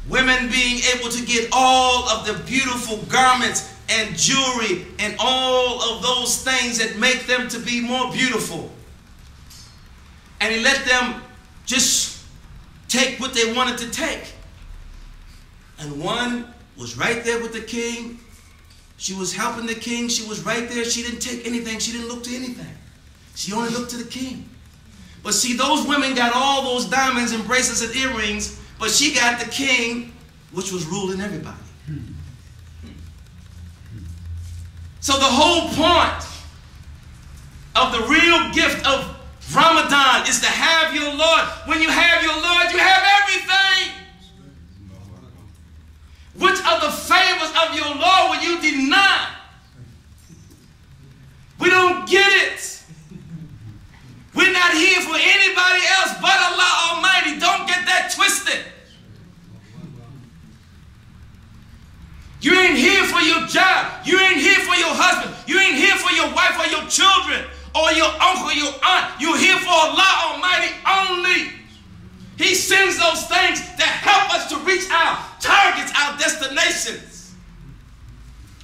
Women being able to get all of the beautiful garments and jewelry and all of those things that make them to be more beautiful. And he let them just take what they wanted to take. And one was right there with the king. She was helping the king. She was right there. She didn't take anything. She didn't look to anything. She only looked to the king. But see, those women got all those diamonds and bracelets and earrings, but she got the king, which was ruling everybody. So the whole point of the real gift of Ramadan is to have your Lord. When you have your Lord, you have everything. Which of the favors of your Lord will you deny? We don't get it. We're not here for anybody else but Allah Almighty. Don't get that twisted. You ain't here for your job. You ain't here for your husband. You ain't here for your wife or your children or your uncle or your aunt. You're here for Allah Almighty only. He sends those things to help us to reach our targets, our destinations.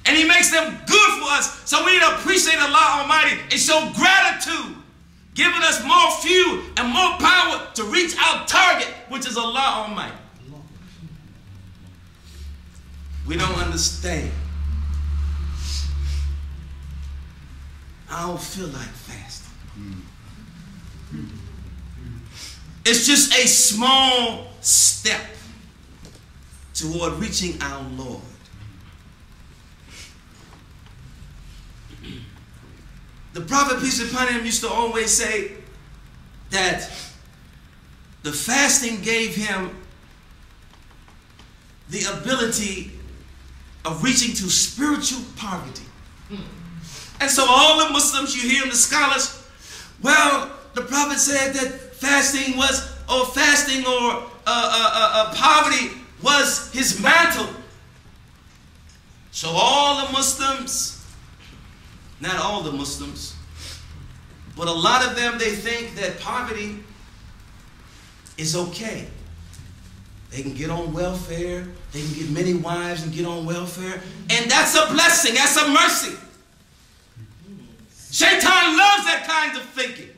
And he makes them good for us. So we need to appreciate Allah Almighty and show gratitude, giving us more fuel and more power to reach our target, which is Allah Almighty. We don't understand. I don't feel like fasting. It's just a small step toward reaching our Lord. The Prophet, peace be upon him, used to always say that the fasting gave him the ability of reaching to spiritual poverty. And so all the Muslims, you hear, the scholars, well, the Prophet said that fasting or poverty was his mantle. So all the Muslims, not all the Muslims, but a lot of them, they think that poverty is okay. They can get on welfare. They can get many wives and get on welfare. And that's a blessing. That's a mercy. Shaitan loves that kind of thinking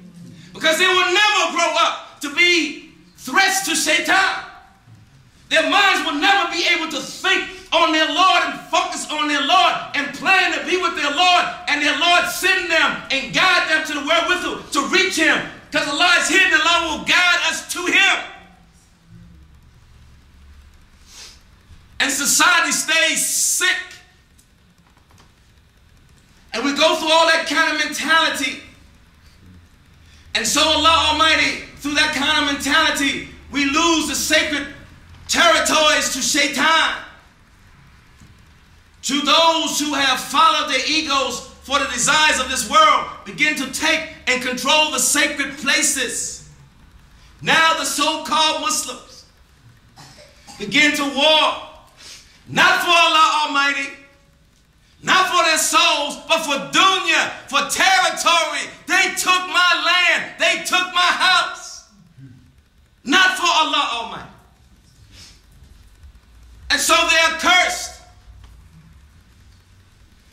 because they will never grow up to be threats to Shaitan. Their minds will never be able to think on their Lord and focus on their Lord and plan to be with their Lord, and their Lord send them and guide them to the wherewithal to reach him, because Allah is here and Allah will guide us to him. And society stays sick. And we go through all that kind of mentality. And so Allah Almighty, through that kind of mentality, we lose the sacred territories to Shaitan, to those who have followed their egos for the desires of this world, begin to take and control the sacred places. Now the so-called Muslims begin to war, not for Allah Almighty, not for their souls, but for dunya, for territory. They took my land. They took my house. Not for Allah Almighty. And so they are cursed.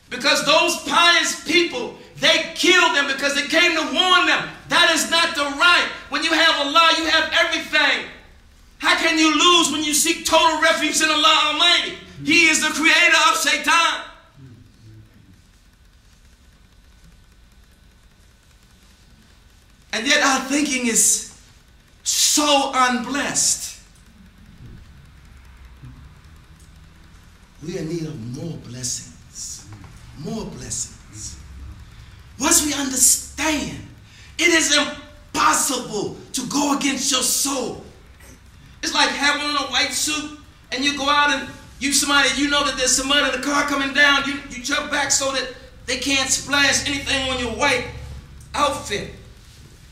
Because those pious people, they killed them because they came to warn them. That is not the right. When you have Allah, you have everything. How can you lose when you seek total refuge in Allah Almighty? He is the creator of Shaitan. And yet our thinking is so unblessed. We are in need of more blessings. More blessings. Once we understand, it is impossible to go against your soul. It's like having on a white suit and you go out and you know that there's somebody in the car coming down. You jump back so that they can't splash anything on your white outfit.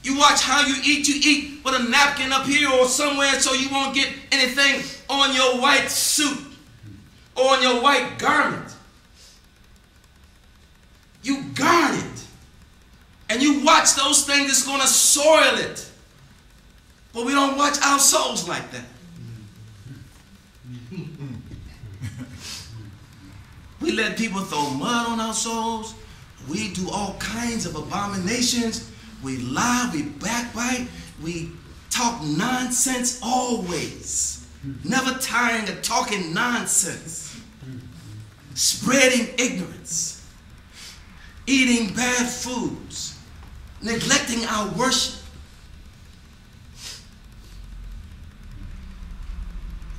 You watch how you eat with a napkin up here or somewhere so you won't get anything on your white suit or on your white garment. You guard it. And you watch those things that's going to soil it. But we don't watch our souls like that. We let people throw mud on our souls. We do all kinds of abominations. We lie, we backbite, we talk nonsense always. Never tiring of talking nonsense. Spreading ignorance. Eating bad foods. Neglecting our worship.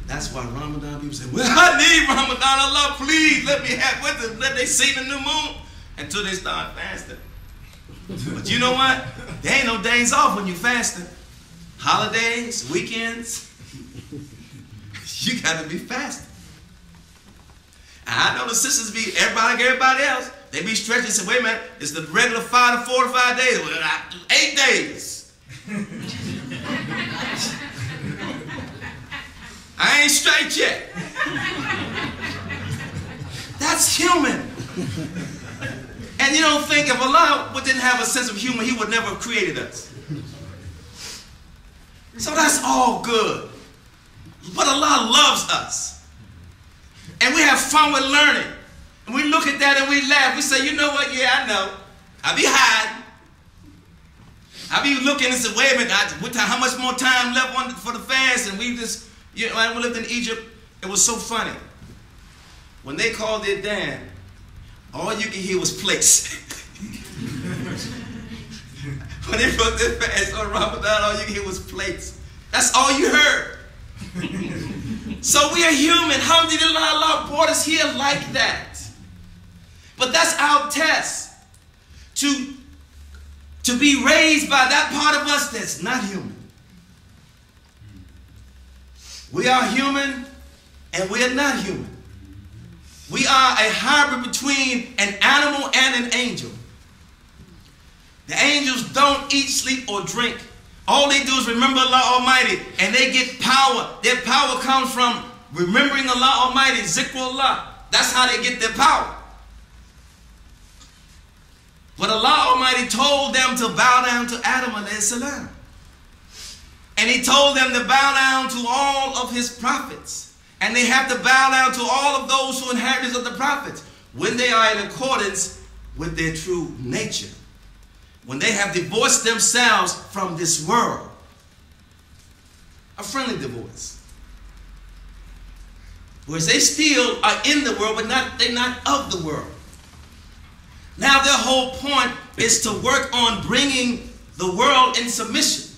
That's why Ramadan people say, well, I need Ramadan. Allah, please let me have with it. Let they see the new moon until they start fasting. But you know what? There ain't no days off when you fasting. Holidays, weekends, you got to be fasting. And I know the sisters be, everybody else, they be stretching and say, wait a minute, it's the regular 5 to 4 to 5 days. Well, 8 days. I ain't straight yet. That's human. And you don't think if Allah didn't have a sense of humor, He would never have created us. So that's all good. But Allah loves us. And we have fun with learning. And we look at that and we laugh. We say, you know what? Yeah, I know. I be hiding. I be looking and say, wait a minute, how much more time left for the fast? And we just, you know, when we lived in Egypt, it was so funny. When they called it down, all you could hear was plates. When they put this fast on Ramadan, all you could hear was plates. That's all you heard. So we are human. Alhamdulillah, Allah brought us here like that. But that's our test. To be raised by that part of us that's not human. We are human and we are not human. We are a hybrid between an animal and an angel. The angels don't eat, sleep, or drink. All they do is remember Allah Almighty, and they get power. Their power comes from remembering Allah Almighty, zikrullah. That's how they get their power. But Allah Almighty told them to bow down to Adam alayhi salam. And He told them to bow down to all of His prophets. And they have to bow down to all of those who inheritors of the prophets when they are in accordance with their true nature. When they have divorced themselves from this world. A friendly divorce. Whereas they still are in the world, but they're not of the world. Now their whole point is to work on bringing the world in submission.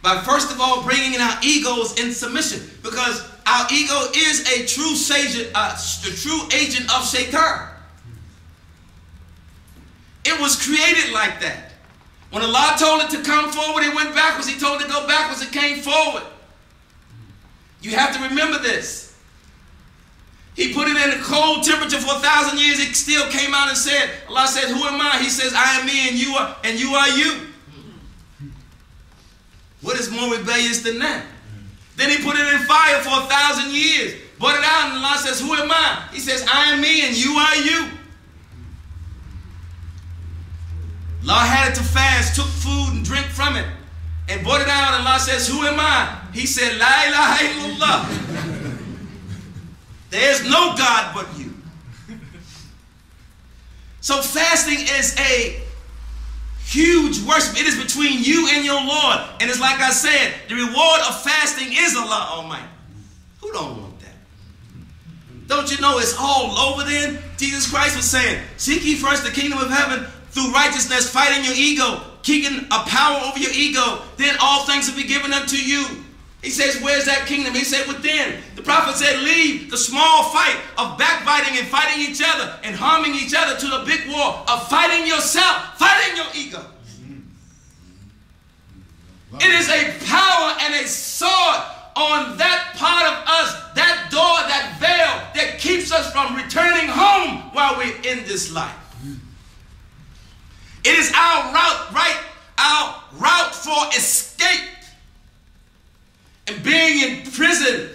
By first of all bringing our egos in submission. Because our ego is a true the true agent of Shaitan. It was created like that. When Allah told it to come forward, it went backwards. He told it to go backwards, it came forward. You have to remember this. He put it in a cold temperature for 1,000 years. It still came out and said, Allah said, who am I? He says, I am me and you are you. What is more rebellious than that? Then He put it in fire for 1,000 years. Brought it out and Allah says, who am I? He says, I am me and you are you. Allah had it to fast, took food and drink from it, and brought it out, and Allah says, who am I? He said, La ilaha illallah. There is no God but you. So fasting is a huge worship. It is between you and your Lord. And it's like I said, the reward of fasting is Allah Almighty. Who don't want that? Don't you know it's all over then? Jesus Christ was saying, seek ye first the kingdom of heaven through righteousness, fighting your ego, keeping a power over your ego, then all things will be given unto you. He says, where's that kingdom? He said, within. The prophet said, leave the small fight of backbiting and fighting each other and harming each other to the big war of fighting yourself, fighting your ego. It is a power and a sword on that part of us, that door, that veil that keeps us from returning home while we're in this life. It is our route for escape and being in prison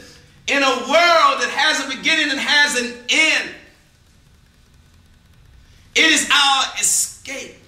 in a world that has a beginning and has an end. It is our escape.